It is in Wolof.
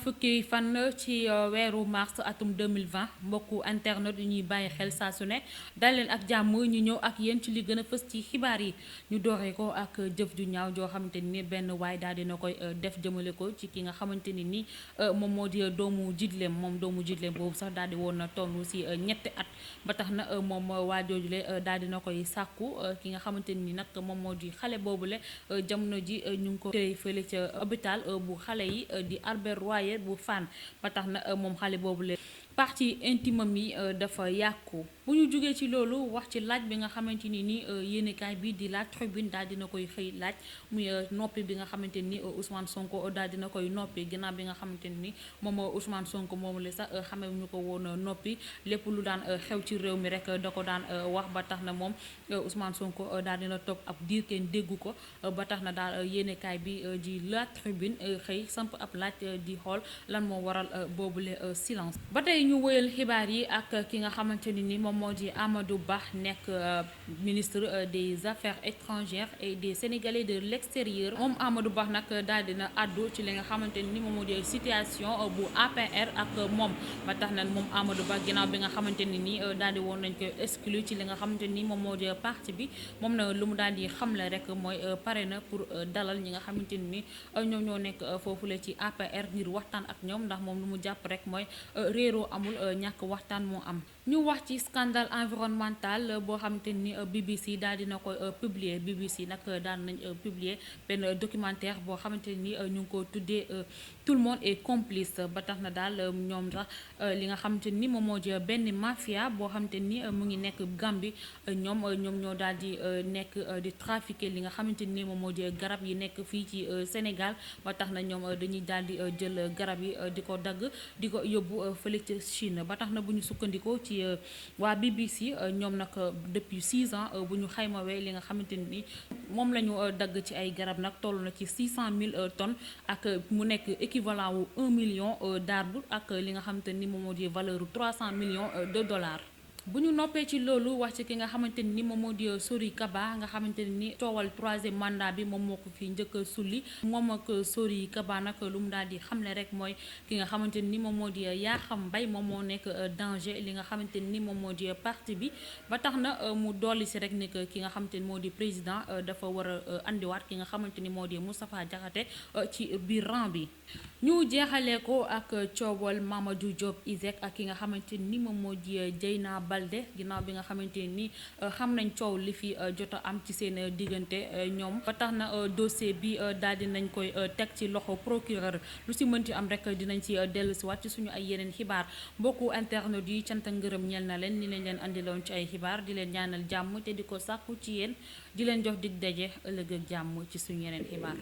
fukki fan ci weeru mars atum 2020 mbokku internet yu ñuy bàyyi xel saa su ne dal leen ak jàmm ñu ñëw ak yéen ci li gën a fës ci xibaar yi ñu dooree ko ak jëf ju ñaaw joo xamante ni benn waay daal dina koy def jëmale ko ci ki nga xamante ni moom moo di doomu jidleem moom doomu jidleem boobu sax daal di woon na toll si ñetti at ba tax na moom waajoojule daal dina koy sàkku ki nga xamante ni nag moom moo di xale boobule jamono ji ñu ngi ko tëye fële ca hôpital bu xale yi di Albert Royer bu Fann ba tax na moom xale boobu la partie intime yi dafa yàqu bu ñu jógee ci loolu wax ci laaj bi nga xamante ni yéenekaay bi di La Tribune daal dina koy xëy laaj muy noppi bi nga xamante ni Ousmane Sonko daal dina koy noppi ginnaaw bi nga xamante ni moom Ousmane Sonko moomu la sax xamee ñu ko woon noppi lépp lu daan xew ci réew mi rek da ko daan wax ba tax na moom Ousmane Sonko daal dina toog ab diir kenn déggu ko ba tax na daal yéenekaay bi di La Tribune xëy samp ab laaj di xool lan moo waral boobule silence. ba tey ñu wëyal xibaar yi ak ki nga xamante ni moom moo di Amadou Ba nekk ministre des affaires étrangères et des Sénégalais de l'extérieur moom Amadou Ba nag daal dina àddu ci li nga xamante ni moom moo di situation bu APR ak moom ba tax na moom Amadou Ba ginnaaw bi nga xamante ni daal di woon nañ ko exclu ci li nga xamante ni moom moo di parti bi moom na lu mu daal di xamle rek mooy pare na pour dalal ñi nga xamante ni ñoom ñoo nekk foofule ci APR ngir waxtaan ak ñoom ndax moom lu mu jàpp rek mooy réeroo amul ñàkk waxtaan moo am. ñu wax ci scandale environnemental boo xamante ni BBC daal dina koy publier BBC nag daal nañ publier benn documentaire boo xamante ni ñu ngi ko tuddee tout le monde est complice ba tax na daal ñoom sax li nga xamante ni moom moo di benn mafia boo xamante ni mu ngi nekk Gambie ñoom ñoo daal di nekk di trafiquer li nga xamante ni moom moo di garab yi nekk fii ci Sénégal ba tax na ñoom dañuy daal di jël garab yi di ko dagg di ko yóbbu fële ca Chine ba tax na bu ñu sukkandikoo ci waa BBC ñoom nag depuis 6 ans bu ñu xaymawee li nga xamante ni moom la ñu dagg ci ay garab nag toll na ci 600 000 tonnes ak mu nekk équivalent wu 1 million d'arbres ak li nga xamante ni moom moo di valeur 300 millions de dollars. bu ñu noppee ci loolu wax ci ki nga xamante ni moom moo di Sori Kaba nga xamante ni coowal troisième mandat bi moom moo ko fi njëkk a sulli moom ak Sori Kaba nag lu mu daal di xamle rek mooy ki nga xamante ni moom moo di Yakham Mbaye moom moo nekk danger li nga xamante ni moom moo di parti bi ba tax na mu dolli si rek ni que ki nga xamante ni moo di président dafa war a andiwaat ki nga xamante ni moo di Moustapha Diakhaté ci biir rang bi. ñu jeexalee ko ak coowal Mamadou Diop ISEG ak ki nga xamante ni moom moo di Dieyna Baldé ginnaaw bi nga xamante ni xam nañ coow li fi jot a am ci seen diggante ñoom ba tax na dossier bi daal di nañ koy teg ci loxo procureur lu si mënti am rek dinañ ci dellusiwaat ci suñu ay yeneen xibaar mbokku internet yi cant ak ngërëm ñel na leen ni lañ leen andiloon ci ay xibaar di leen ñaanal jàmm te di ko sàkku ci yéen di leen jox dig daje ëllëg ak jàmm ci suñu yeneen xibaar.